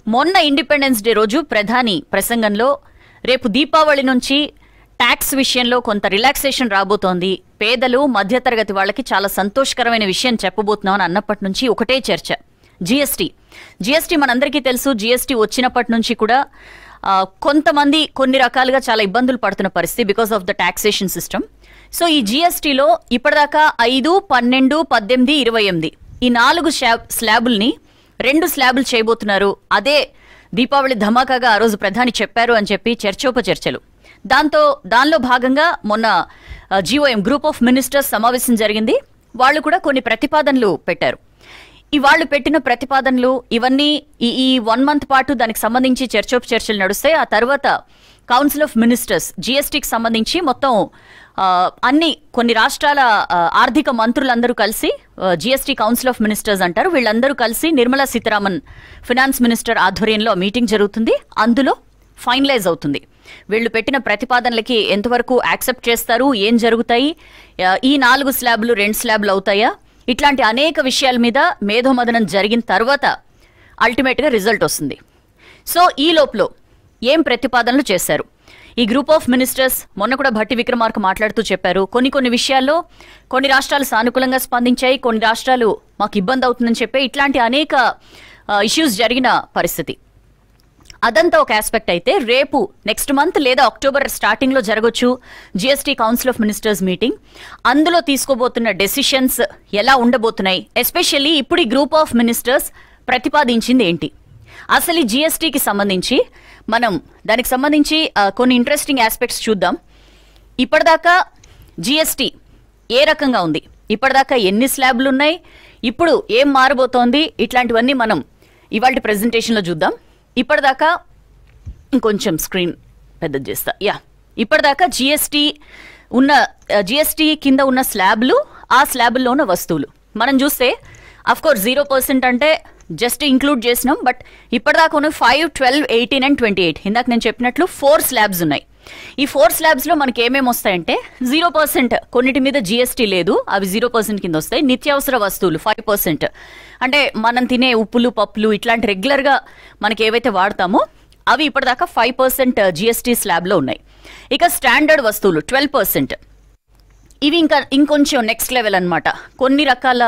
మొన్న independence day రోజు ప్రధాని ప్రసంగంలో రేపు దీపావళి నుంచి ట్యాక్స్ విషయంలో కొంత రిలాక్సేషన్ రాబోతోంది, పేదలు మధ్యతరగతి వాళ్ళకి చాలా సంతోషకరమైన విషయం చెప్పబోతున్నామని అన్నప్పటి నుంచి ఒకటే చర్చ, జిఎస్టీ మనందరికీ తెలుసు. జిఎస్టీ వచ్చినప్పటి నుంచి కూడా కొంతమంది కొన్ని రకాలుగా చాలా ఇబ్బందులు పడుతున్న పరిస్థితి because of the taxation system. So ఈ జిఎస్టీలో ఇప్పటిదాకా 5, 12, 18, 28 ఈ 4 స్లాబుల్ని 2 స్లాబులు చేయబోతున్నారు. అదే దీపావళి ధమాకాగా ఆ రోజు ప్రధాని చెప్పారు అని చెప్పి చర్చోపచర్చలు. దానిలో భాగంగా మొన్న జిఓఎం గ్రూప్ ఆఫ్ మినిస్టర్స్ సమావేశం జరిగింది. వాళ్ళు కూడా కొన్ని ప్రతిపాదనలు పెట్టారు. వాళ్ళు పెట్టిన ప్రతిపాదనలు ఇవన్నీ ఈ 1 మంత్ పాటు దానికి సంబంధించి చర్చోపచర్చలు నడుస్తాయి. ఆ తర్వాత కౌన్సిల్ ఆఫ్ మినిస్టర్స్ జిఎస్టీకి సంబంధించి మొత్తం కొన్ని రాష్ట్రాల ఆర్థిక మంత్రులందరూ కలిసి జిఎస్టీ కౌన్సిల్ ఆఫ్ మినిస్టర్స్ అంటారు, వీళ్ళందరూ కలిసి నిర్మలా సీతారామన్ ఫినాన్స్ మినిస్టర్ ఆధ్వర్యంలో మీటింగ్ జరుగుతుంది. అందులో ఫైనలైజ్ అవుతుంది వీళ్ళు పెట్టిన ప్రతిపాదనలకి ఎంతవరకు యాక్సెప్ట్ చేస్తారు, ఏం జరుగుతాయి, ఈ 4 స్లాబ్లు 2 స్లాబ్లు అవుతాయా, ఇట్లాంటి అనేక విషయాల మీద మేధోమదనం జరిగిన తర్వాత అల్టిమేట్గా రిజల్ట్ వస్తుంది. సో ఈ లోపల ఏం ప్రతిపాదనలు చేశారు ఈ గ్రూప్ ఆఫ్ మినిస్టర్స్? మొన్న కూడా భట్టి విక్రమార్క మాట్లాడుతూ చెప్పారు, కొన్ని విషయాల్లో కొన్ని రాష్ట్రాలు సానుకూలంగా స్పందించాయి, కొన్ని రాష్ట్రాలు మాకు ఇబ్బంది అవుతుందని చెప్పి ఇట్లాంటి అనేక ఇష్యూస్ జరిగిన పరిస్థితి. అదంతా ఒక ఆస్పెక్ట్ అయితే, రేపు నెక్స్ట్ మంత్ లేదా అక్టోబర్ స్టార్టింగ్లో జరగొచ్చు GST council of ministers meeting. అందులో తీసుకోబోతున్న డెసిషన్స్ ఎలా ఉండబోతున్నాయి, ఎస్పెషల్లీ ఇప్పుడు ఈ గ్రూప్ ఆఫ్ మినిస్టర్స్ ప్రతిపాదించింది ఏంటి, అసలు ఈ జిఎస్టీకి సంబంధించి మనం దానికి సంబంధించి కొన్ని ఇంట్రెస్టింగ్ ఆస్పెక్ట్స్ చూద్దాం. ఇప్పటిదాకా జిఎస్టీ ఏ రకంగా ఉంది, ఇప్పటిదాకా ఎన్ని స్లాబ్లు ఉన్నాయి, ఇప్పుడు ఏం మారబోతోంది, ఇట్లాంటివన్నీ మనం ఇవాళ ప్రెజెంటేషన్లో చూద్దాం. ఇప్పటిదాకా ఇంకొంచెం స్క్రీన్ పెద్దది చేస్తా. ఇప్పటిదాకా జిఎస్టీ కింద ఉన్న స్లాబ్లు, ఆ స్లాబుల్లో ఉన్న వస్తువులు మనం చూస్తే అఫ్కోర్స్ 0% అంటే జస్ట్ ఇంక్లూడ్ చేసినాం. బట్ ఇప్పటిదాకా ఉన్న 5, 12, 18 and 28 ఇందాక నేను చెప్పినట్లు 4 స్లాబ్స్ ఉన్నాయి. ఈ 4 స్లాబ్స్లో మనకి ఏమేమి వస్తాయంటే 0%, కొన్నిటి మీద జిఎస్టీ లేదు, అవి 0% కింద వస్తాయి. నిత్యావసర వస్తువులు 5%, అంటే మనం తినే ఉప్పులు పప్పులు ఇట్లాంటి రెగ్యులర్గా మనకి ఏవైతే వాడతామో అవి ఇప్పటిదాకా 5% జిఎస్టీ స్లాబ్లో ఉన్నాయి. ఇక స్టాండర్డ్ వస్తువులు 12%, ఇవి ఇంకొంచెం నెక్స్ట్ లెవెల్ అనమాట. కొన్ని రకాల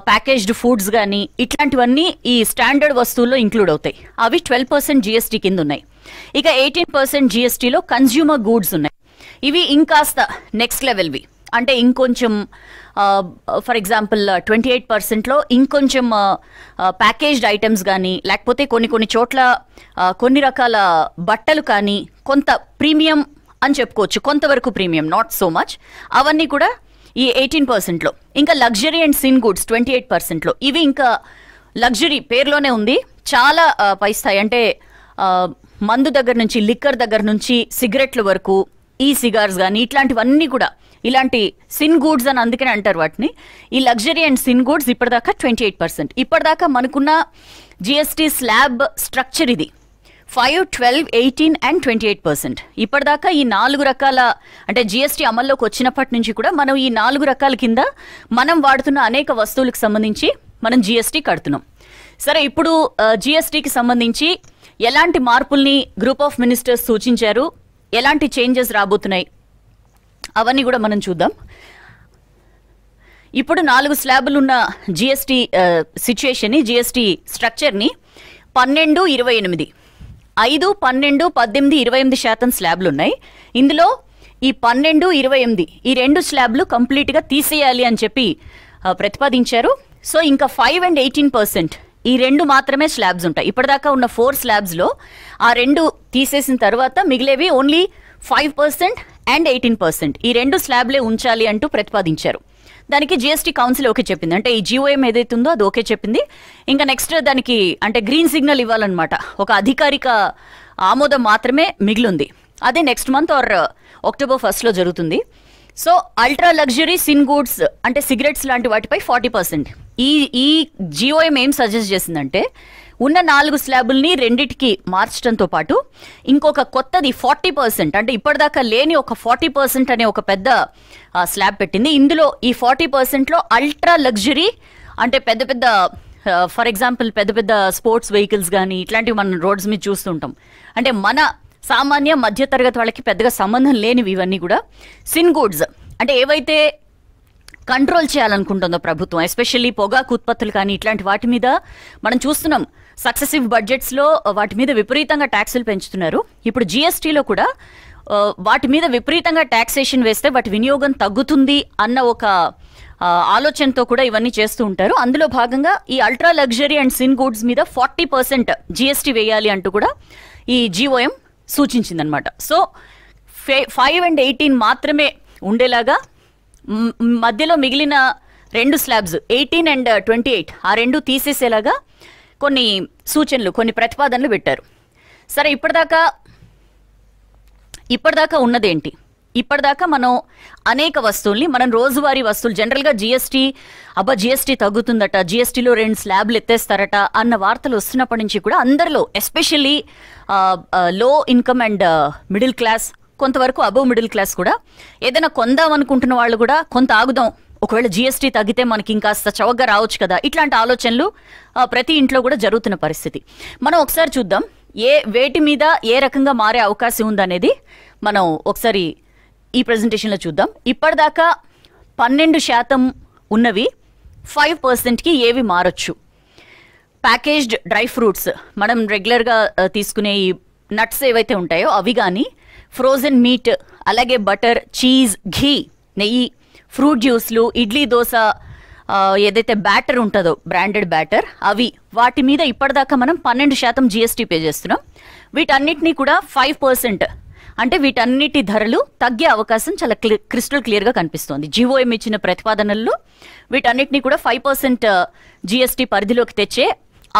ప్యాకేజ్డ్ ఫుడ్స్ కానీ ఇట్లాంటివన్నీ ఈ స్టాండర్డ్ వస్తువుల్లో ఇంక్లూడ్ అవుతాయి, అవి 12% జిఎస్టీ కింద ఉన్నాయి. ఇక 18% జిఎస్టీలో కన్జ్యూమర్ గూడ్స్ ఉన్నాయి, ఇవి ఇంకాస్త నెక్స్ట్ లెవెల్వి, అంటే ఇంకొంచెం ఫర్ ఎగ్జాంపుల్ 28%లో ఇంకొంచెం ప్యాకేజ్డ్ ఐటమ్స్ కానీ, లేకపోతే కొన్ని చోట్ల కొన్ని రకాల బట్టలు కానీ కొంత ప్రీమియం అని చెప్పుకోవచ్చు, కొంతవరకు ప్రీమియం, నాట్ సో మచ్, అవన్నీ కూడా ఈ 18%లో. ఇంకా లగ్జరీ అండ్ సిన్ గుడ్స్ 28%లో, ఇవి ఇంకా లగ్జరీ పేరులోనే ఉంది, చాలా పై స్థాయి, అంటే మందు దగ్గర నుంచి, లిక్కర్ దగ్గర నుంచి సిగరెట్ల వరకు, ఈ సిగార్స్ కానీ ఇట్లాంటివన్నీ కూడా ఇలాంటి సిన్ గూడ్స్ అని అందుకనే అంటారు వాటిని. ఈ లగ్జరీ అండ్ సిన్ గూడ్స్ ఇప్పటిదాకా 28%. ఇప్పటిదాకా మనకున్న జిఎస్టీ స్లాబ్ స్ట్రక్చర్ ఇది 5, 12, 18 and 28%. ఇప్పటిదాకా ఈ 4 రకాల, అంటే జిఎస్టీ అమల్లోకి వచ్చినప్పటి నుంచి కూడా మనం ఈ 4 రకాల కింద మనం వాడుతున్న అనేక వస్తువులకు సంబంధించి మనం జిఎస్టీ కడుతున్నాం. సరే, ఇప్పుడు జిఎస్టీకి సంబంధించి ఎలాంటి మార్పుల్ని గ్రూప్ ఆఫ్ మినిస్టర్స్ సూచించారు, ఎలాంటి చేంజెస్ రాబోతున్నాయి, అవన్నీ కూడా మనం చూద్దాం. ఇప్పుడు 4 స్లాబులు ఉన్న జిఎస్టీ సిచ్యుయేషన్ని, జిఎస్టీ స్ట్రక్చర్ని 12, 28, 5, 12, 18, 28% స్లాబ్లు ఉన్నాయి. ఇందులో ఈ 12, 28 ఈ 2 స్లాబ్లు కంప్లీట్గా తీసేయాలి అని చెప్పి ప్రతిపాదించారు. సో ఇంకా 5 and 18% ఈ 2 మాత్రమే స్లాబ్స్ ఉంటాయి. ఇప్పటిదాకా ఉన్న 4 స్లాబ్స్లో ఆ 2 తీసేసిన తర్వాత మిగిలేవి ఓన్లీ 5% and 18%, ఈ 2 స్లాబ్లే ఉంచాలి అంటూ ప్రతిపాదించారు. దానికి జిఎస్టీ కౌన్సిల్ ఓకే చెప్పింది, అంటే ఈ జిఓఎం ఏదైతే ఉందో అది ఓకే చెప్పింది. ఇంకా నెక్స్ట్ దానికి అంటే గ్రీన్ సిగ్నల్ ఇవ్వాలన్నమాట, ఒక అధికారిక ఆమోదం మాత్రమే మిగిలింది. అదే నెక్స్ట్ మంత్ ఆర్ అక్టోబర్ 1లో జరుగుతుంది. So ultra luxury sin goods అంటే సిగరెట్స్ లాంటి వాటిపై 40%. ఈ జిఓఎం ఏం సజెస్ట్ చేసిందంటే ఉన్న 4 స్లాబుల్ని 2టికి మార్చడంతో పాటు ఇంకొక కొత్తది 40%, అంటే ఇప్పటిదాకా లేని ఒక 40% అనే ఒక పెద్ద స్లాబ్ పెట్టింది. ఇందులో ఈ 40%లో అల్ట్రా లగ్జరీ అంటే పెద్ద పెద్ద ఫర్ ఎగ్జాంపుల్ పెద్ద పెద్ద స్పోర్ట్స్ వెహికల్స్ కానీ ఇట్లాంటివి మనం రోడ్స్ మీద చూస్తుంటాం. అంటే మన సామాన్య మధ్యతరగతి వాళ్ళకి పెద్దగా సంబంధం లేనివి ఇవన్నీ కూడా సిన్ గూడ్స్, అంటే ఏవైతే కంట్రోల్ చేయాలనుకుంటుందో ప్రభుత్వం, ఎస్పెషల్లీ పొగాకు ఉత్పత్తులు కానీ ఇట్లాంటి వాటి మీద మనం చూస్తున్నాం సక్సెసివ్ బడ్జెట్స్లో వాటి మీద విపరీతంగా ట్యాక్సులు పెంచుతున్నారు. ఇప్పుడు జిఎస్టీలో కూడా వాటి మీద విపరీతంగా ట్యాక్సేషన్ వేస్తే వాటి వినియోగం తగ్గుతుంది అన్న ఒక ఆలోచనతో కూడా ఇవన్నీ చేస్తూ ఉంటారు. అందులో భాగంగా ఈ ultra luxury and sin goods మీద 40% జిఎస్టీ వేయాలి అంటూ కూడా ఈ జిఓఎం సూచించిందనమాట. సో 5 and 18 మాత్రమే ఉండేలాగా మధ్యలో మిగిలిన 2 స్లాబ్స్ 18 and 28 ఆ 2 తీసేసేలాగా కొన్ని సూచనలు, కొన్ని ప్రతిపాదనలు పెట్టారు. సరే, ఇప్పటిదాకా ఉన్నదేంటి? ఇప్పటిదాకా మనం అనేక వస్తువుల్ని, మనం రోజువారీ వస్తువులు జనరల్గా జిఎస్టీ తగ్గుతుందట, జిఎస్టీలో 2 స్లాబ్లు ఎత్తేస్తారట అన్న వార్తలు వస్తున్నప్పటి నుంచి కూడా అందరిలో, ఎస్పెషల్లీ లో ఇన్కమ్ అండ్ మిడిల్ క్లాస్, కొంతవరకు అబవ్ మిడిల్ క్లాస్ కూడా ఏదైనా కొందాం అనుకుంటున్న వాళ్ళు కూడా కొంత ఆగుదాం, ఒకవేళ జిఎస్టీ తగ్గితే మనకి ఇంకాస్త చవకగా రావచ్చు కదా, ఇట్లాంటి ఆలోచనలు ప్రతి ఇంట్లో కూడా జరుగుతున్న పరిస్థితి. మనం ఒకసారి చూద్దాం వేటి మీద ఏ రకంగా మారే అవకాశం ఉందనేది మనం ఒకసారి ఈ ప్రెజెంటేషన్లో చూద్దాం. ఇప్పటిదాకా 12% ఉన్నవి 5%కి ఏవి మారొచ్చు? ప్యాకేజ్డ్ డ్రై ఫ్రూట్స్, మనం రెగ్యులర్గా తీసుకునే ఈ నట్స్ ఏవైతే ఉంటాయో అవి కానీ, ఫ్రోజన్ మీట్, అలాగే బటర్, చీజ్, ఘీ, నెయ్యి, ఫ్రూట్ జ్యూస్లు, ఇడ్లీ దోశ ఏదైతే బ్యాటర్ ఉంటుందో బ్రాండెడ్ బ్యాటర్, అవి వాటి మీద ఇప్పటిదాకా మనం 12% జిఎస్టీ పే చేస్తున్నాం. వీటన్నిటినీ కూడా 5%, అంటే వీటన్నిటి ధరలు తగ్గే అవకాశం చాలా క్రిస్టల్ క్లియర్గా కనిపిస్తోంది. జిఓఎం ఇచ్చిన ప్రతిపాదనల్లో వీటన్నిటినీ కూడా 5% జిఎస్టీ పరిధిలోకి తెచ్చే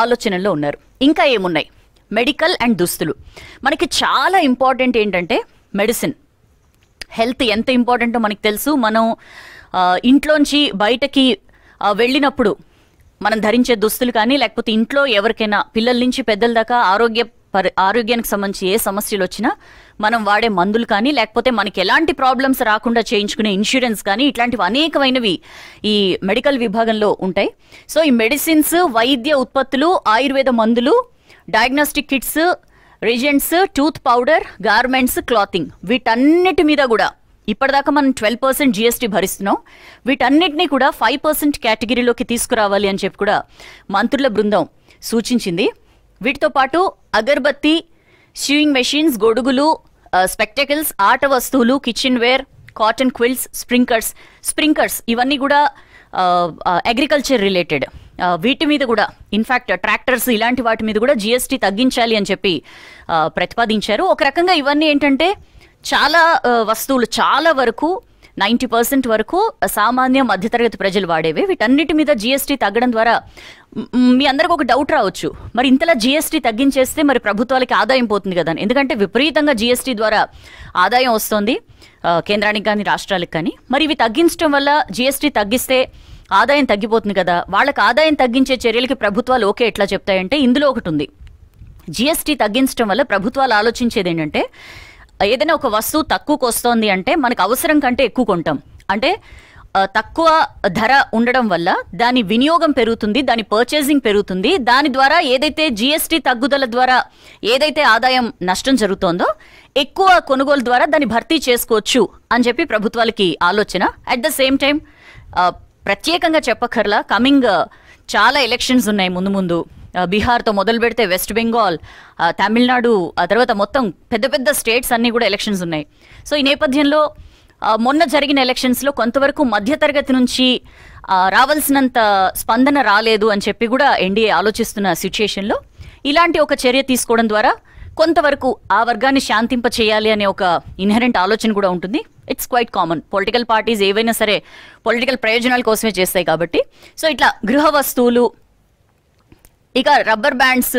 ఆలోచనల్లో ఉన్నారు. ఇంకా ఏమున్నాయి? మెడికల్ అండ్ దుస్తులు. మనకి చాలా ఇంపార్టెంట్ ఏంటంటే మెడిసిన్, హెల్త్ ఎంత ఇంపార్టెంటో మనకి తెలుసు. మనం ఇంట్లోంచి బయటకి వెళ్ళినప్పుడు మనం ధరించే దుస్తులు కానీ, లేకపోతే ఇంట్లో ఎవరికైనా పిల్లల నుంచి పెద్దల దాకా ఆరోగ్యానికి సంబంధించి ఏ సమస్యలు వచ్చినా మనం వాడే మందులు కానీ, లేకపోతే మనకి ఎలాంటి ప్రాబ్లమ్స్ రాకుండా చేయించుకునే ఇన్సూరెన్స్ కానీ, ఇట్లాంటివి అనేకమైనవి ఈ మెడికల్ విభాగంలో ఉంటాయి. సో ఈ మెడిసిన్స్, వైద్య ఉత్పత్తులు, ఆయుర్వేద మందులు, diagnostic kits, reagents, tooth powder, garments, clothing, వీటన్నిటి మీద కూడా ఇప్పటిదాకా మనం 12% జిఎస్టీ భరిస్తున్నాం. వీటన్నిటినీ కూడా 5% కేటగిరీలోకి తీసుకురావాలి అని చెప్పి కూడా మంత్రుల బృందం సూచించింది. వీటితో పాటు అగర్బత్తి, షూయింగ్ మెషిన్స్, గొడుగులు, స్పెక్టకల్స్, ఆట వస్తువులు, kitchen ware, cotton quilts, sprinklers ఇవన్నీ కూడా అగ్రికల్చర్ రిలేటెడ్, వీటి మీద కూడా ఇన్ఫ్యాక్ట్ ట్రాక్టర్స్ ఇలాంటి వాటి మీద కూడా జిఎస్టీ తగ్గించాలి అని చెప్పి ప్రతిపాదించారు. ఒక రకంగా ఇవన్నీ ఏంటంటే చాలా వస్తువులు, చాలా వరకు 90% వరకు సామాన్య మధ్యతరగతి ప్రజలు వాడేవి. వీటన్నిటి మీద జిఎస్టీ తగ్గడం ద్వారా మీ అందరికి ఒక డౌట్ రావచ్చు, మరి ఇంతలా జిఎస్టీ తగ్గించేస్తే మరి ప్రభుత్వాలకి ఆదాయం పోతుంది కదా. ఎందుకంటే విపరీతంగా జిఎస్టీ ద్వారా ఆదాయం వస్తుంది కేంద్రానికి కానీ రాష్ట్రాలకు కానీ. మరి ఇవి తగ్గించడం వల్ల, జిఎస్టీ తగ్గిస్తే ఆదాయం తగ్గిపోతుంది కదా. వాళ్ళకి ఆదాయం తగ్గించే చర్యలకి ప్రభుత్వాలు ఓకే ఎట్లా చెప్తాయంటే ఇందులో ఒకటి ఉంది. జిఎస్టీ తగ్గించడం వల్ల ప్రభుత్వాలు ఆలోచించేది ఏంటంటే, ఏదైనా ఒక వస్తువు తక్కువకు వస్తోంది అంటే మనకు అవసరం కంటే ఎక్కువ కొంటాం, అంటే తక్కువ ధర ఉండడం వల్ల దాని వినియోగం పెరుగుతుంది, దాని పర్చేసింగ్ పెరుగుతుంది. దాని ద్వారా ఏదైతే జిఎస్టీ తగ్గుదల ద్వారా ఏదైతే ఆదాయం నష్టం జరుగుతోందో ఎక్కువ కొనుగోలు ద్వారా దాన్ని భర్తీ చేసుకోవచ్చు అని చెప్పి ప్రభుత్వాలకి ఆలోచన. అట్ ద సేమ్ టైం ప్రత్యేకంగా చెప్పక్కర్లా, కమింగ్ చాలా ఎలక్షన్స్ ఉన్నాయి ముందు. బీహార్తో మొదలు పెడితే వెస్ట్ బెంగాల్, తమిళనాడు, ఆ తర్వాత మొత్తం పెద్ద పెద్ద స్టేట్స్ అన్నీ కూడా ఎలక్షన్స్ ఉన్నాయి. సో ఈ నేపథ్యంలో మొన్న జరిగిన ఎలక్షన్స్లో కొంతవరకు మధ్యతరగతి నుంచి రావాల్సినంత స్పందన రాలేదు అని చెప్పి కూడా ఎన్డీఏ ఆలోచిస్తున్న సిచ్యుయేషన్లో ఇలాంటి ఒక చర్య తీసుకోవడం ద్వారా కొంతవరకు ఆ వర్గాన్ని శాంతింప చేయాలి అనే ఒక ఇన్హెరెంట్ ఆలోచన కూడా ఉంటుంది. It's quite common. Political parties ఏవైనా సరే పొలిటికల్ ప్రయోజనాల కోసమే చేస్తాయి కాబట్టి. సో ఇట్లా గృహ వస్తువులు, ఇక రబ్బర్ బ్యాండ్స్,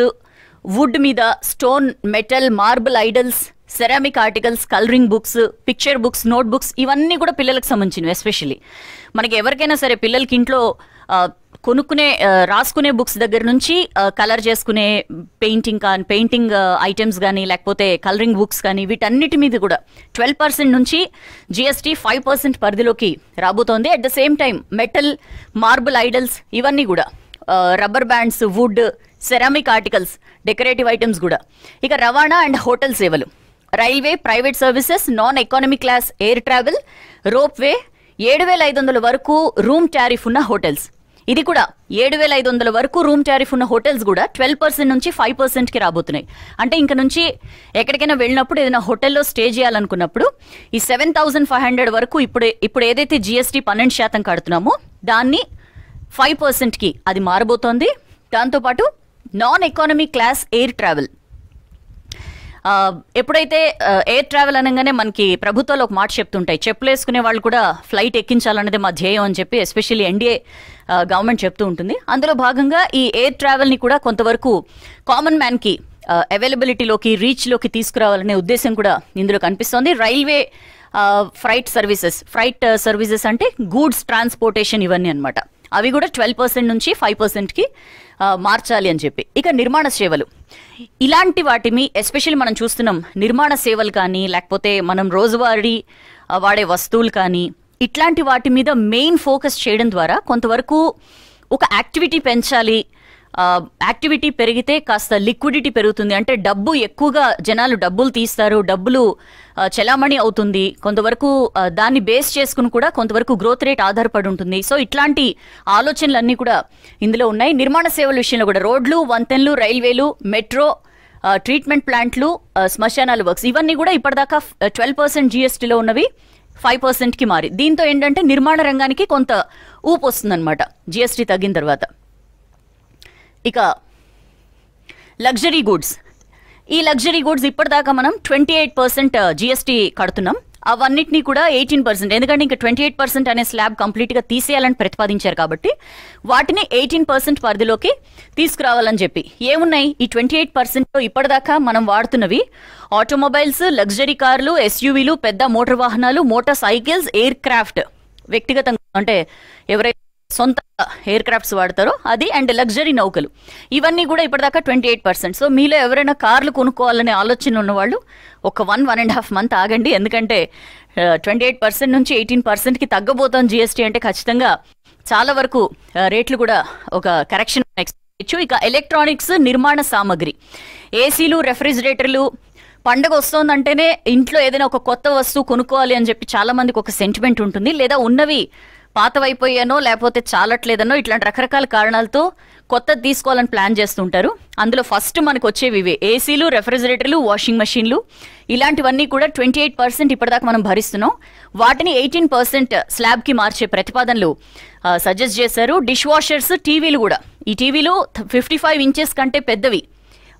వుడ్ మీద stone, metal, marble idols, ceramic articles, colouring books, picture books, note books, ఇవన్నీ కూడా పిల్లలకు సంబంధించినవి. ఎస్పెషల్లీ మనకి ఎవరికైనా సరే పిల్లలకి ఇంట్లో కొనుక్కునే రాసుకునే బుక్స్ దగ్గర నుంచి కలర్ చేసుకునే పెయింటింగ్ ఐటమ్స్ కానీ, లేకపోతే కలరింగ్ బుక్స్ కానీ, వీటన్నిటి మీద కూడా 12% నుంచి జిఎస్టీ 5% పరిధిలోకి రాబోతోంది. At the same time metal, marble idols ఇవన్నీ కూడా rubber bands, wood, ceramic articles, decorative items కూడా. ఇక రవాణా అండ్ హోటల్ సేవలు, railway, private services, non economy class air travel, ropeway, 7,500 వరకు రూమ్ టారిఫ్ ఉన్న హోటల్స్. ఇది కూడా 7,500 వరకు రూమ్ టారిఫ్ ఉన్న హోటల్స్ కూడా 12% నుంచి 5%కి రాబోతున్నాయి. అంటే ఇంక నుంచి ఎక్కడికైనా వెళ్ళినప్పుడు ఏదైనా హోటల్లో స్టే చేయాలనుకున్నప్పుడు ఈ 7,500 వరకు ఇప్పుడు ఏదైతే GST 12% కడుతున్నామో దాన్ని 5%కి అది మారబోతోంది. దాంతోపాటు non economy class air travel, ఎప్పుడైతే ఎయిర్ ట్రావెల్ అనగానే మనకి ప్రభుత్వాలు ఒక మాట చెప్తుంటాయి, చెప్పులు వేసుకునే వాళ్ళు కూడా ఫ్లైట్ ఎక్కించాలన్నది మా ధ్యేయం అని చెప్పి ఎస్పెషల్లీ ఎన్డీఏ గవర్నమెంట్ చెప్తూ ఉంటుంది. అందులో భాగంగా ఈ ఎయిర్ ట్రావెల్ని కూడా కొంతవరకు కామన్ మ్యాన్కి అవైలబిలిటీలోకి, రీచ్లోకి తీసుకురావాలనే ఉద్దేశం కూడా ఇందులో కనిపిస్తోంది. రైల్వే ఫ్రైట్ సర్వీసెస్ అంటే గూడ్స్ ట్రాన్స్పోర్టేషన్ ఇవన్నీ అనమాట. అవి కూడా 12% నుంచి 5%కి మార్చాలి అని చెప్పి. ఇక నిర్మాణ సేవలు, ఇలాంటి వాటిని ఎస్పెషల్లీ మనం చూస్తున్నాం, నిర్మాణ సేవలు కానీ లేకపోతే మనం రోజువారీ వాడే వస్తువులు కానీ ఇట్లాంటి వాటి మీద మెయిన్ ఫోకస్ చేయడం ద్వారా కొంతవరకు ఒక యాక్టివిటీ పెంచాలి. యాక్టివిటీ పెరిగితే కాస్త లిక్విడిటీ పెరుగుతుంది, అంటే డబ్బు ఎక్కువగా జనాలు డబ్బులు తీస్తారు, డబ్బులు చలామణి అవుతుంది. కొంతవరకు దాన్ని బేస్ చేసుకుని కూడా కొంతవరకు గ్రోత్ రేట్ ఆధారపడి ఉంటుంది. సో ఇట్లాంటి ఆలోచనలన్నీ కూడా ఇందులో ఉన్నాయి. నిర్మాణ సేవల విషయంలో కూడా రోడ్లు, వంతెనలు, రైల్వేలు, మెట్రో, ట్రీట్మెంట్ ప్లాంట్లు, శ్మశానాలు వర్క్స్ ఇవన్నీ కూడా ఇప్పటిదాకా 12% GSTలో ఉన్నవి 5%కి మారి, దీంతో ఏంటంటే నిర్మాణ రంగానికి కొంత ఊపు వస్తుందన్నమాట GST తగ్గిన తర్వాత. ఇక లగ్జరీ గూడ్స్, ఈ లగ్జరీ గూడ్స్ ఇప్పటిదాకా మనం 28% GST కడుతున్నాం. అవన్నిటినీ కూడా 18%, ఎందుకంటే ఇంకా 28% అనే స్లాబ్ కంప్లీట్గా తీసేయాలని ప్రతిపాదించారు కాబట్టి వాటిని 18% పరిధిలోకి తీసుకురావాలని చెప్పి. ఏమున్నాయి ఈ 28%లో? ఇప్పటిదాకా మనం వాడుతున్నవి ఆటోమొబైల్స్, లగ్జరీ కార్లు, SUVలు, పెద్ద మోటార్ వాహనాలు, మోటార్ సైకిల్స్, ఎయిర్ క్రాఫ్ట్, వ్యక్తిగతంగా అంటే ఎవరైతే సొంత ఎయిర్ క్రాఫ్ట్స్ వాడతారో అది, అండ్ లగ్జరీ నౌకలు, ఇవన్నీ కూడా ఇప్పటిదాకా 28%. సో మీలో ఎవరైనా కార్లు కొనుక్కోవాలనే ఆలోచన ఉన్నవాళ్ళు ఒక 1.5 మంత్ ఆగండి, ఎందుకంటే 28% నుంచి 18%కి తగ్గబోతాం GST అంటే ఖచ్చితంగా చాలా వరకు రేట్లు కూడా ఒక కరెక్షన్ ఎక్స్పెక్ట్ చేయొచ్చు. ఇక ఎలక్ట్రానిక్స్, నిర్మాణ సామాగ్రి, ఏసీలు, రెఫ్రిజిరేటర్లు, పండగ వస్తుందంటేనే ఇంట్లో ఏదైనా ఒక కొత్త వస్తువు కొనుక్కోవాలి అని చెప్పి చాలా మందికి ఒక సెంటిమెంట్ ఉంటుంది, లేదా ఉన్నవి పాతవైపోయానో లేకపోతే చాలట్లేదనో ఇట్లాంటి రకరకాల కారణాలతో కొత్తది తీసుకోవాలని ప్లాన్ చేస్తుంటారు. అందులో ఫస్ట్ మనకు వచ్చేవి ఇవే, ఏసీలు, రెఫ్రిజిరేటర్లు, వాషింగ్ మెషిన్లు, ఇలాంటివన్నీ కూడా 28% ఇప్పటిదాకా మనం భరిస్తున్నాం. వాటిని 18% స్లాబ్కి మార్చే ప్రతిపాదనలు సజెస్ట్ చేశారు. డిష్ వాషర్స్, టీవీలు కూడా, ఈ టీవీలు 55 ఇంచెస్ కంటే పెద్దవి,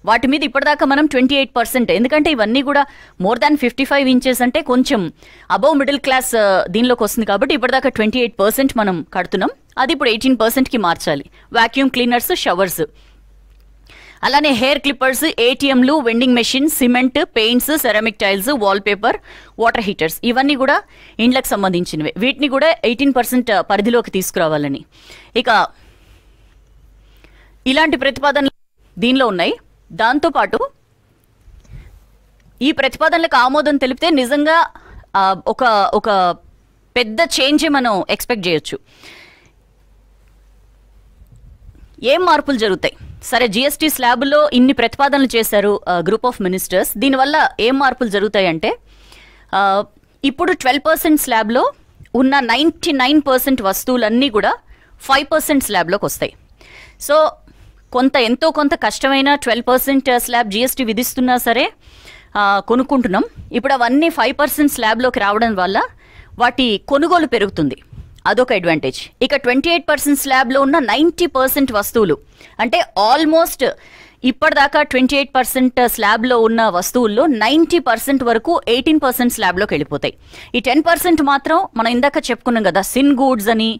వాటి మీద ఇప్పటిదాకా మనం 28%, ఎందుకంటే ఇవన్నీ కూడా మోర్ దాన్ 55 ఇంచెస్ అంటే కొంచెం అబవ్ మిడిల్ క్లాస్ దీనిలోకి వస్తుంది కాబట్టి ఇప్పటిదాకా 28% మనం కడుతున్నాం. అది ఇప్పుడు 18%కి మార్చాలి. వాక్యూమ్ క్లీనర్స్, షవర్స్, అలానే హెయిర్ క్లిప్పర్స్, ATMలు, vending machine, cement, paints, ceramic tiles, wall paper, water heaters, ఇవన్నీ కూడా ఇండ్లకు సంబంధించినవి. వీటిని కూడా 18% పరిధిలోకి తీసుకురావాలని. ఇక ఇలాంటి ప్రతిపాదనలు దీనిలో ఉన్నాయి. దాంతోపాటు ఈ ప్రతిపాదనలకు ఆమోదం తెలిపితే నిజంగా ఒక పెద్ద చేంజే మనం ఎక్స్పెక్ట్ చేయొచ్చు. ఏం మార్పులు జరుగుతాయి? సరే, GST స్లాబ్లో ఇన్ని ప్రతిపాదనలు చేశారు గ్రూప్ ఆఫ్ మినిస్టర్స్, దీనివల్ల ఏం మార్పులు జరుగుతాయి అంటే ఇప్పుడు 12% స్లాబ్లో ఉన్న 99% వస్తువులన్నీ కూడా 5% స్లాబ్లోకి వస్తాయి. సో ఎంతో కొంత కష్టమైన 12% స్లాబ్ GST విధిస్తున్నా సరే కొనుక్కుంటున్నాం. ఇప్పుడు అవన్నీ 5% స్లాబ్లోకి రావడం వల్ల వాటి కొనుగోలు పెరుగుతుంది, అదొక అడ్వాంటేజ్. ఇక 28% స్లాబ్లో ఉన్న 90% వస్తువులు, అంటే ఆల్మోస్ట్ ఇప్పటిదాకా 28% స్లాబ్లో ఉన్న వస్తువుల్లో 90% వరకు 18% స్లాబ్లోకి వెళ్ళిపోతాయి. ఈ 10% మాత్రం మనం ఇందాక చెప్పుకున్నాం కదా, సిన్ గూడ్స్ అని,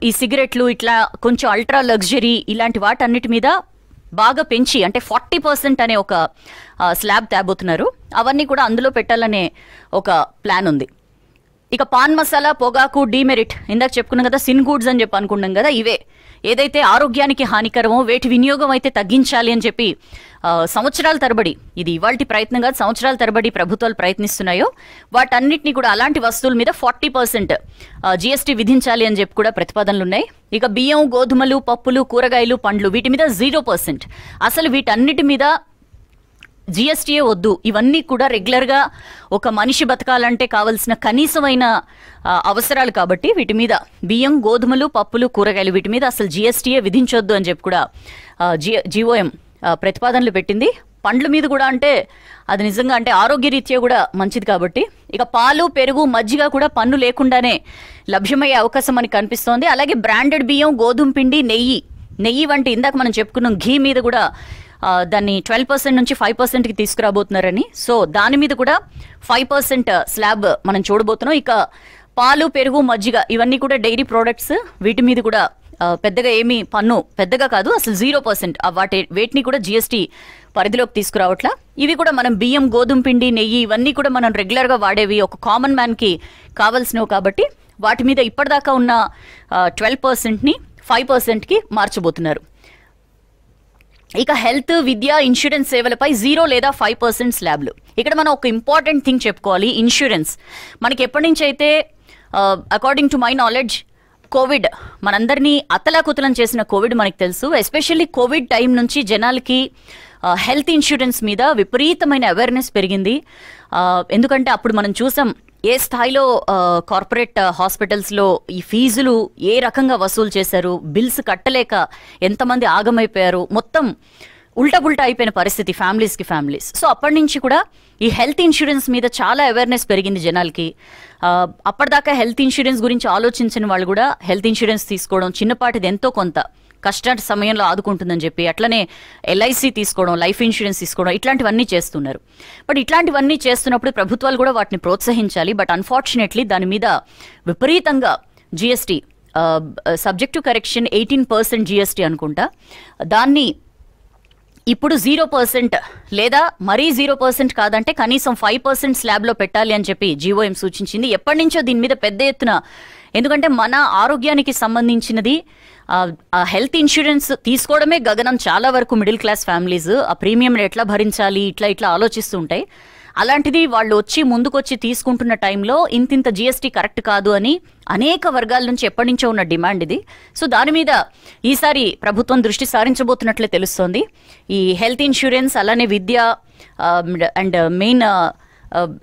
ఈ సిగరెట్లు, ఇట్లా కొంచెం అల్ట్రా లగ్జరీ, ఇలాంటి వాటన్నిటి మీద బాగా పెంచి అంటే 40% అనే ఒక స్లాబ్ తేబోతున్నారు. అవన్నీ కూడా అందులో పెట్టాలనే ఒక ప్లాన్ ఉంది. ఇక పాన్ మసాలా, పొగాకు, డీమెరిట్, ఇందాక చెప్పుకున్నాం కదా, సిన్ గూడ్స్ అని చెప్పి అనుకున్నాం కదా, ఇవే ఏదైతే ఆరోగ్యానికి హానికరమో వేటి వినియోగం అయితే తగ్గించాలి అని చెప్పి సంవత్సరాల తరబడి, ఇది ఇవాల్టి ప్రయత్నం కాదు, సంవత్సరాల తరబడి ప్రభుత్వాలు ప్రయత్నిస్తున్నాయో వాటన్నిటిని కూడా అలాంటి వస్తువుల మీద 40% జీఎస్టీ విధించాలి అని చెప్పి కూడా ప్రతిపాదనలు ఉన్నాయి. ఇక బియ్యం, గోధుమలు, పప్పులు, కూరగాయలు, పండ్లు వీటి మీద 0%. అసలు వీటన్నిటి మీద జీఎస్టీయే వద్దు. ఇవన్నీ కూడా రెగ్యులర్గా ఒక మనిషి బతకాలంటే కావలసిన కనీసమైన అవసరాలు కాబట్టి వీటి మీద బియ్యం, గోధుమలు, పప్పులు, కూరగాయలు వీటి మీద అసలు జీఎస్టీయే విధించొద్దు అని చెప్పి కూడా జీఓఎం ప్రతిపాదనలు పెట్టింది. పండ్ల మీద కూడా అంటే అది నిజంగా అంటే ఆరోగ్యరీత్యా కూడా మంచిది కాబట్టి. ఇక పాలు, పెరుగు, మజ్జిగ కూడా పన్ను లేకుండానే లభ్యమయ్యే అవకాశం మనకి కనిపిస్తోంది. అలాగే బ్రాండెడ్ బియ్యం, గోధుమ పిండి, నెయ్యి వంటి ఇందాక మనం చెప్పుకున్నాం ఘీ మీద కూడా దాన్ని 12% నుంచి 5%కి తీసుకురాబోతున్నారని. సో దాని మీద కూడా 5% స్లాబ్ మనం చూడబోతున్నాం. ఇక పాలు, పెరుగు, మజ్జిగ ఇవన్నీ కూడా డైరీ ప్రోడక్ట్స్, వీటి మీద కూడా పెద్దగా ఏమీ పన్ను పెద్దగా కాదు, అసలు 0%. వేటిని కూడా జీఎస్టీ పరిధిలోకి తీసుకురావట్లా. ఇవి కూడా మనం బియ్యం, గోధుమ పిండి, నెయ్యి ఇవన్నీ కూడా మనం రెగ్యులర్గా వాడేవి, ఒక కామన్ మ్యాన్కి కావాల్సినవి కాబట్టి వాటి మీద ఇప్పటిదాకా ఉన్న 12%ని 5%కి మార్చబోతున్నారు. ఇక హెల్త్, విద్య, ఇన్సూరెన్స్ సేవలపై 0 లేదా 5% స్లాబ్లు. ఇక్కడ మనం ఒక ఇంపార్టెంట్ థింగ్ చెప్పుకోవాలి. ఇన్సూరెన్స్ మనకి ఎప్పటి నుంచి అయితే according to my knowledge Covid మనందరినీ అతలాకుతలం చేసిన కోవిడ్ మనకు తెలుసు. ఎస్పెషల్లీ కోవిడ్ టైం నుంచి జనాలకి హెల్త్ ఇన్సూరెన్స్ మీద విపరీతమైన అవేర్నెస్ పెరిగింది. ఎందుకంటే అప్పుడు మనం చూసాం ఏ స్థాయిలో కార్పొరేట్ హాస్పిటల్స్లో ఈ ఫీజులు ఏ రకంగా వసూలు చేశారు, బిల్స్ కట్టలేక ఎంతమంది ఆగమైపోయారు, మొత్తం ఉల్టా అయిపోయిన పరిస్థితి ఫ్యామిలీస్. సో అప్పటి నుంచి కూడా ఈ హెల్త్ ఇన్సూరెన్స్ మీద చాలా అవేర్నెస్ పెరిగింది జనాలకి. అప్పటిదాకా హెల్త్ ఇన్సూరెన్స్ గురించి ఆలోచించిన వాళ్ళు కూడా హెల్త్ ఇన్సూరెన్స్ తీసుకోవడం, చిన్నపాటిది ఎంతో కొంత కష్ట సమయంలో ఆదుకుంటుందని చెప్పి అట్లనే ఎల్ఐసి తీసుకోవడం, లైఫ్ ఇన్సూరెన్స్ తీసుకోవడం ఇట్లాంటివన్నీ చేస్తున్నారు. బట్ ఇట్లాంటివన్నీ చేస్తున్నప్పుడు ప్రభుత్వాలు కూడా వాటిని ప్రోత్సహించాలి. బట్ అన్ఫార్చునేట్లీ దాని మీద విపరీతంగా GST, subject to correction 18% GST అనుకుంటా, దాన్ని ఇప్పుడు 0% లేదా మరీ 0% కాదంటే కనీసం 5% స్లాబ్లో పెట్టాలి అని చెప్పి జీఓఎం సూచించింది. ఎప్పటి నుంచో దీని మీద పెద్ద ఎత్తున, ఎందుకంటే మన ఆరోగ్యానికి సంబంధించినది హెల్త్ ఇన్సూరెన్స్ తీసుకోవడమే గగనం చాలా వరకు మిడిల్ క్లాస్ ఫ్యామిలీస్. ఆ ప్రీమియం ఎట్లా భరించాలి ఇట్లా ఆలోచిస్తూ ఉంటాయి. అలాంటిది వాళ్ళు ముందుకొచ్చి తీసుకుంటున్న టైంలో ఇంతింత జీఎస్టీ కరెక్ట్ కాదు అని అనేక వర్గాల నుంచి ఎప్పటి నుంచో ఉన్న డిమాండ్ ఇది. సో దాని మీద ఈసారి ప్రభుత్వం దృష్టి సారించబోతున్నట్లే తెలుస్తోంది. ఈ హెల్త్ ఇన్సూరెన్స్, అలానే విద్య అండ్ మెయిన్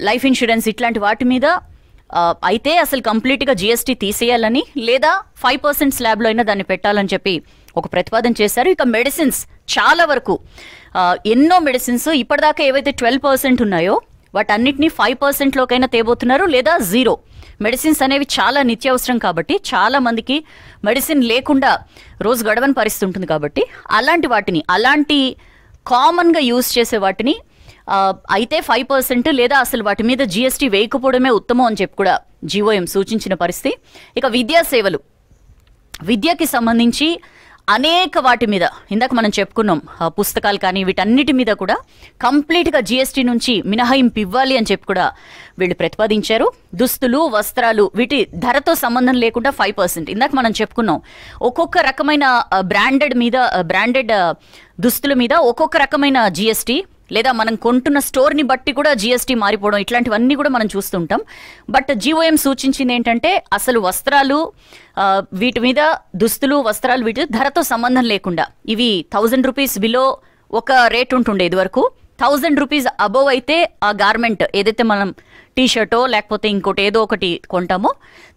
లైఫ్ ఇన్సూరెన్స్ ఇట్లాంటి వాటి మీద అయితే అసలు కంప్లీట్గా జీఎస్టీ తీసేయాలని లేదా 5% స్లాబ్లో అయినా దాన్ని పెట్టాలని చెప్పి ఒక ప్రతిపాదన చేశారు. ఇక మెడిసిన్స్ చాలా వరకు ఎన్నో మెడిసిన్స్ ఇప్పటిదాకా ఏవైతే 12% ఉన్నాయో వాటన్నిటిని 5%లోకైనా తేబోతున్నారు, లేదా 0. మెడిసిన్స్ అనేవి చాలా నిత్యావసరం కాబట్టి చాలా మందికి మెడిసిన్ లేకుండా రోజు గడవని పరిస్థితి ఉంటుంది కాబట్టి అలాంటి కామన్గా యూజ్ చేసే వాటిని అయితే 5% లేదా అసలు వాటి మీద జీఎస్టీ వేయకపోవడమే ఉత్తమం అని చెప్పి కూడా జీఓఎం సూచించిన పరిస్థితి. ఇక విద్యా సేవలు, విద్యకి సంబంధించి అనేక వాటి మీద ఇందాక మనం చెప్పుకున్నాం, పుస్తకాలు కానీ వీటన్నిటి మీద కూడా కంప్లీట్గా జీఎస్టీ నుంచి మినహాయింపు ఇవ్వాలి అని చెప్పి కూడా వీళ్ళు ప్రతిపాదించారు. దుస్తులు, వస్త్రాలు వీటి ధరతో సంబంధం లేకుండా 5%. ఇందాక మనం చెప్పుకున్నాం ఒక్కొక్క రకమైన బ్రాండెడ్ దుస్తుల మీద ఒక్కొక్క రకమైన జీఎస్టీ, లేదా మనం కొంటున్న స్టోర్ని బట్టి కూడా జీఎస్టీ మారిపోవడం ఇట్లాంటివన్నీ కూడా మనం చూస్తుంటాం. బట్ జీఓఎం సూచించింది ఏంటంటే అసలు వస్త్రాలు వీటి మీద వస్త్రాలు వీటి ధరతో సంబంధం లేకుండా, ఇవి 1000 రూపీస్ బిలో ఒక రేట్ ఉంటుండే ఇది వరకు, 1000 రూపీస్ అబోవ్ అయితే ఆ గార్మెంట్ ఏదైతే మనం టీషర్టో లేకపోతే ఇంకోటి ఏదో ఒకటి కొంటామో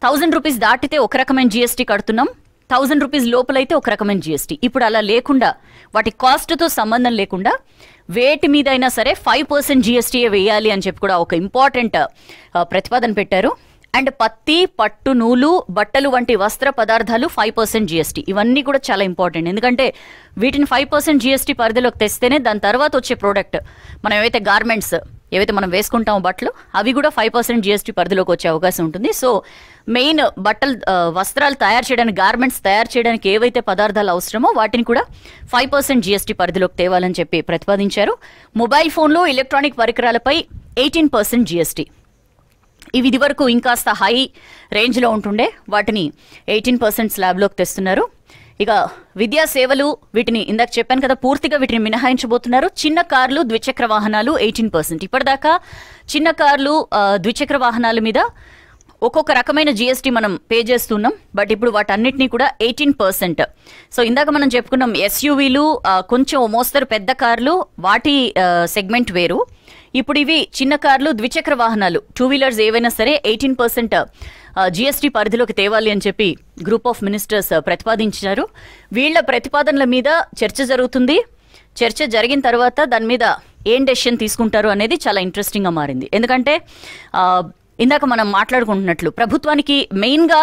1000 రూపీస్ దాటితే ఒక రకమైన జీఎస్టీ కడుతున్నాం, 1000 రూపీస్ లోపలైతే ఒక రకమైన జీఎస్టీ. ఇప్పుడు అలా లేకుండా వాటి కాస్ట్తో సంబంధం లేకుండా వేటి మీద అయినా సరే 5% జీఎస్టీయే వేయాలి అని చెప్పి కూడా ఒక ఇంపార్టెంట్ ప్రతిపాదన పెట్టారు. అండ్ పత్తి, పట్టు, నూలు, బట్టలు వంటి వస్త్ర పదార్థాలు 5% జీఎస్టీ. ఇవన్నీ కూడా చాలా ఇంపార్టెంట్, ఎందుకంటే వీటిని 5% జీఎస్టీ పరిధిలోకి తెస్తేనే దాని తర్వాత వచ్చే ప్రోడక్ట్ మనం ఏవైతే గార్మెంట్స్ ఏవైతే మనం వేసుకుంటామో బట్టలు అవి కూడా 5% జీఎస్టీ పరిధిలోకి వచ్చే అవకాశం ఉంటుంది. సో మెయిన్ వస్త్రాలు తయారు చేయడానికి, గార్మెంట్స్ తయారు చేయడానికి ఏవైతే పదార్థాలు అవసరమో వాటిని కూడా 5% జీఎస్టీ పరిధిలోకి తేవాలని చెప్పి ప్రతిపాదించారు. మొబైల్ ఫోన్లు, ఎలక్ట్రానిక్ పరికరాలపై 18% జీఎస్టీ. ఇవి ఇది వరకు ఇంకాస్త హై రేంజ్లో ఉంటుండే, వాటిని 18% స్లాబ్లోకి తెస్తున్నారు. ఇక విద్యా సేవలు వీటిని ఇందాక చెప్పాను కదా, పూర్తిగా వీటిని మినహాయించబోతున్నారు. చిన్న కార్లు, ద్విచక్ర వాహనాలు 18%. ఇప్పటిదాకా చిన్న కార్లు, ద్విచక్ర వాహనాల మీద ఒక్కొక్క రకమైన జిఎస్టీ మనం పే చేస్తున్నాం. బట్ ఇప్పుడు వాటన్నిటినీ కూడా 18%. సో ఇందాక మనం చెప్పుకున్నాం ఎస్యూవీలు, కొంచెం మోస్తరు పెద్ద కార్లు, వాటి సెగ్మెంట్ వేరు. ఇప్పుడు ఇవి చిన్న కార్లు, ద్విచక్ర వాహనాలు, 2 వీలర్స్ ఏవైనా సరే 18% జిఎస్టీ పరిధిలోకి తేవాలి అని చెప్పి గ్రూప్ ఆఫ్ మినిస్టర్స్ ప్రతిపాదించారు. వీళ్ల ప్రతిపాదనల మీద చర్చ జరుగుతుంది. చర్చ జరిగిన తర్వాత దాని మీద ఏం డెసిషన్ తీసుకుంటారు అనేది చాలా ఇంట్రెస్టింగ్గా మారింది. ఎందుకంటే ఇందాక మనం మాట్లాడుకుంటున్నట్లు ప్రభుత్వానికి మెయిన్గా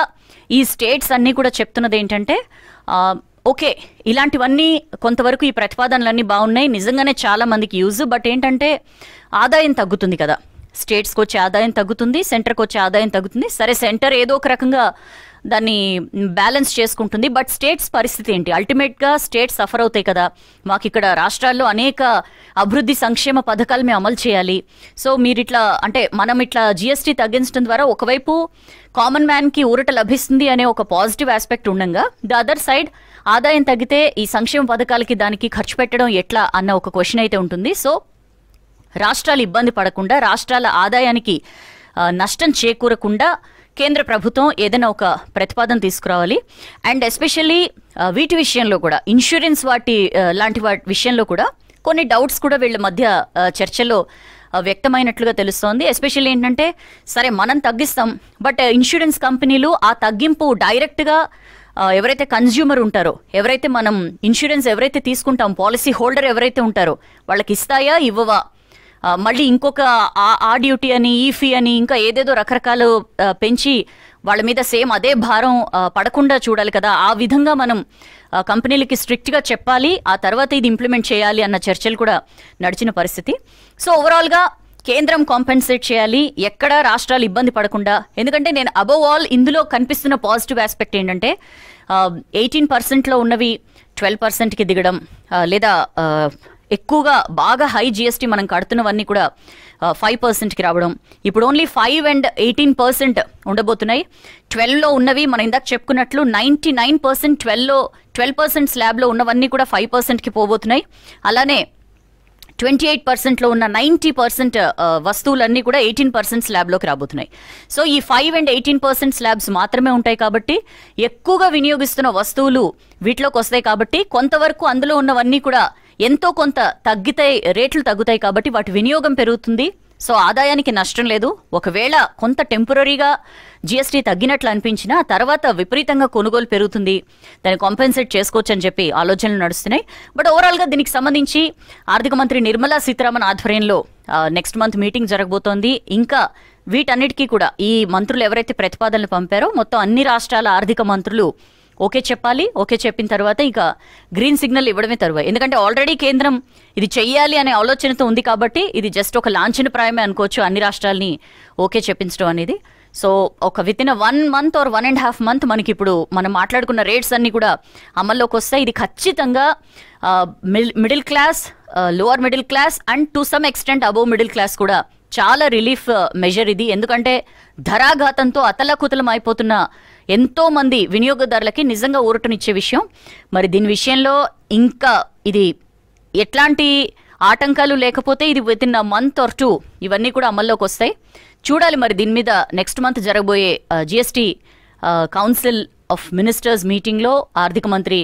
ఈ స్టేట్స్ అన్నీ కూడా చెప్తున్నది ఏంటంటే, ఓకే ఇలాంటివన్నీ కొంతవరకు ఈ ప్రతిపాదనలన్నీ బాగున్నాయి, నిజంగానే చాలా మందికి యూజ్. బట్ ఏంటంటే ఆదాయం తగ్గుతుంది కదా, స్టేట్స్కి వచ్చే ఆదాయం తగ్గుతుంది, సెంటర్కి వచ్చే ఆదాయం తగ్గుతుంది. సరే సెంటర్ ఏదో ఒక రకంగా దాన్ని బ్యాలెన్స్ చేసుకుంటుంది. బట్ స్టేట్స్ పరిస్థితి ఏంటి? అల్టిమేట్గా స్టేట్స్ సఫర్ అవుతాయి కదా. మాకు ఇక్కడ రాష్ట్రాల్లో అనేక అభివృద్ధి సంక్షేమ పథకాలు మేము అమలు చేయాలి. సో మీరు ఇట్లా అంటే మనం ఇట్లా జిఎస్టీ తగ్గించడం ద్వారా ఒకవైపు కామన్ మ్యాన్కి ఊరట లభిస్తుంది అనే ఒక పాజిటివ్ ఆస్పెక్ట్ ఉండగా, ద అదర్ సైడ్ ఆదాయం తగ్గితే ఈ సంక్షేమ పథకాలకి దానికి ఖర్చు పెట్టడం ఎట్లా అన్న ఒక క్వశ్చన్ అయితే ఉంటుంది. సో రాష్ట్రాలు ఇబ్బంది పడకుండా, రాష్ట్రాల ఆదాయానికి నష్టం చేకూరకుండా కేంద్ర ప్రభుత్వం ఏదైనా ఒక ప్రతిపాదన తీసుకురావాలి. అండ్ ఎస్పెషల్లీ వీటి విషయంలో కూడా, ఇన్సూరెన్స్ లాంటి వాటి విషయంలో కూడా కొన్ని డౌట్స్ కూడా వీళ్ళ మధ్య చర్చలో వ్యక్తమైనట్లుగా తెలుస్తోంది. ఎస్పెషల్లీ ఏంటంటే, సరే మనం తగ్గిస్తాం, బట్ ఇన్సూరెన్స్ కంపెనీలు ఆ తగ్గింపు డైరెక్ట్గా ఎవరైతే కన్జ్యూమర్ ఉంటారో, ఎవరైతే మనం ఇన్సూరెన్స్ ఎవరైతే తీసుకుంటాం, పాలసీ హోల్డర్ ఎవరైతే ఉంటారో వాళ్ళకి ఇస్తాయా ఇవ్వవా, మళ్ళీ ఇంకొక ఆ డ్యూటీ అని, ఈ ఫీ అని, ఇంకా ఏదేదో రకరకాలు పెంచి వాళ్ళ మీద సేమ్ అదే భారం పడకుండా చూడాలి కదా. ఆ విధంగా మనం కంపెనీలకి స్ట్రిక్ట్గా చెప్పాలి, ఆ తర్వాత ఇది ఇంప్లిమెంట్ చేయాలి అన్న చర్చలు కూడా నడిచిన పరిస్థితి. సో ఓవరాల్గా కేంద్రం కాంపెన్సేట్ చేయాలి, ఎక్కడ రాష్ట్రాలు ఇబ్బంది పడకుండా. ఎందుకంటే నేను అబవ్ ఆల్ ఇందులో కనిపిస్తున్న పాజిటివ్ ఆస్పెక్ట్ ఏంటంటే, 18%లో ఉన్నవి 12%కి దిగడం, లేదా ఎక్కువగా బాగా హై జిఎస్టీ మనం కడుతున్నవన్నీ కూడా 5%కి రావడం. ఇప్పుడు ఓన్లీ 5 and 18% ఉండబోతున్నాయి. 12లో ఉన్నవి మనం ఇందాక చెప్పుకున్నట్లు 99% 12% స్లాబ్లో ఉన్నవన్నీ కూడా 5%కి పోబోతున్నాయి. అలానే 28%లో ఉన్న 90% వస్తువులన్నీ కూడా 18% స్లాబ్లోకి రాబోతున్నాయి. సో ఈ 5 and 18% స్లాబ్స్ మాత్రమే ఉంటాయి కాబట్టి, ఎక్కువగా వినియోగిస్తున్న వస్తువులు వీటిలోకి వస్తాయి కాబట్టి, కొంతవరకు అందులో ఉన్నవన్నీ కూడా ఎంతో కొంత తగ్గుతాయి, రేట్లు తగ్గుతాయి కాబట్టి వాటి వినియోగం పెరుగుతుంది. సో ఆదాయానికి నష్టం లేదు. ఒకవేళ కొంత టెంపరీగా జిఎస్టీ తగ్గినట్లు అనిపించినా తర్వాత విపరీతంగా కొనుగోలు పెరుగుతుంది, దాన్ని కాంపెన్సేట్ చేసుకోవచ్చు అని చెప్పి ఆలోచనలు నడుస్తున్నాయి. బట్ ఓవరాల్గా దీనికి సంబంధించి ఆర్థిక మంత్రి నిర్మలా సీతారామన్ ఆధ్వర్యంలో నెక్స్ట్ మంత్ మీటింగ్ జరగబోతోంది. ఇంకా వీటన్నిటికీ కూడా ఈ మంత్రులు ఎవరైతే ప్రతిపాదనలు పంపారో మొత్తం అన్ని రాష్ట్రాల ఆర్థిక మంత్రులు ఓకే చెప్పాలి. ఓకే చెప్పిన తర్వాత ఇక గ్రీన్ సిగ్నల్ ఇవ్వడమే తరువాత. ఎందుకంటే ఆల్రెడీ కేంద్రం ఇది చెయ్యాలి అనే ఆలోచనతో ఉంది కాబట్టి ఇది జస్ట్ ఒక లాంఛన ప్రాయమే అనుకోవచ్చు అన్ని రాష్ట్రాలని ఓకే చెప్పించడం అనేది. సో ఒక వితిన్ 1 month or 1.5 months మనకి ఇప్పుడు మనం మాట్లాడుకున్న రేట్స్ అన్ని కూడా అమల్లోకి వస్తాయి. ఇది ఖచ్చితంగా middle class, lower middle class and to some extent above middle class కూడా చాలా రిలీఫ్ మెజర్ ఇది. ఎందుకంటే ధరాఘాతంతో అతలకుతలం అయిపోతున్న ఎంతో మంది వినియోగదారులకి నిజంగా ఊరటనిచ్చే విషయం. మరి దీని విషయంలో ఇంకా ఇది ఎట్లాంటి ఆటంకాలు లేకపోతే ఇది వితిన్ మంత్ or 2 ఇవన్నీ కూడా అమల్లోకి వస్తాయి. చూడాలి మరి దీని మీద నెక్స్ట్ మంత్ జరగబోయే జిఎస్టీ కౌన్సిల్ ఆఫ్ మినిస్టర్స్ మీటింగ్లో, ఆర్థిక మంత్రి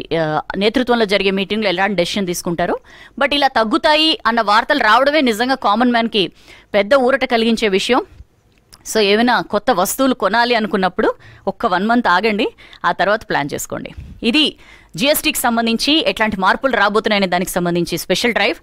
నేతృత్వంలో జరిగే మీటింగ్లో ఎలాంటి డెసిషన్ తీసుకుంటారు. బట్ ఇలా తగ్గుతాయి అన్న వార్తలు రావడమే నిజంగా కామన్ మ్యాన్కి పెద్ద ఊరట కలిగించే విషయం. సో ఏమైనా కొత్త వస్తువులు కొనాలి అనుకున్నప్పుడు ఒక్క 1 month ఆగండి, ఆ తర్వాత ప్లాన్ చేసుకోండి. ఇది జిఎస్టీకి సంబంధించి ఎట్లాంటి మార్పులు రాబోతున్నాయనే దానికి సంబంధించి స్పెషల్ డ్రైవ్.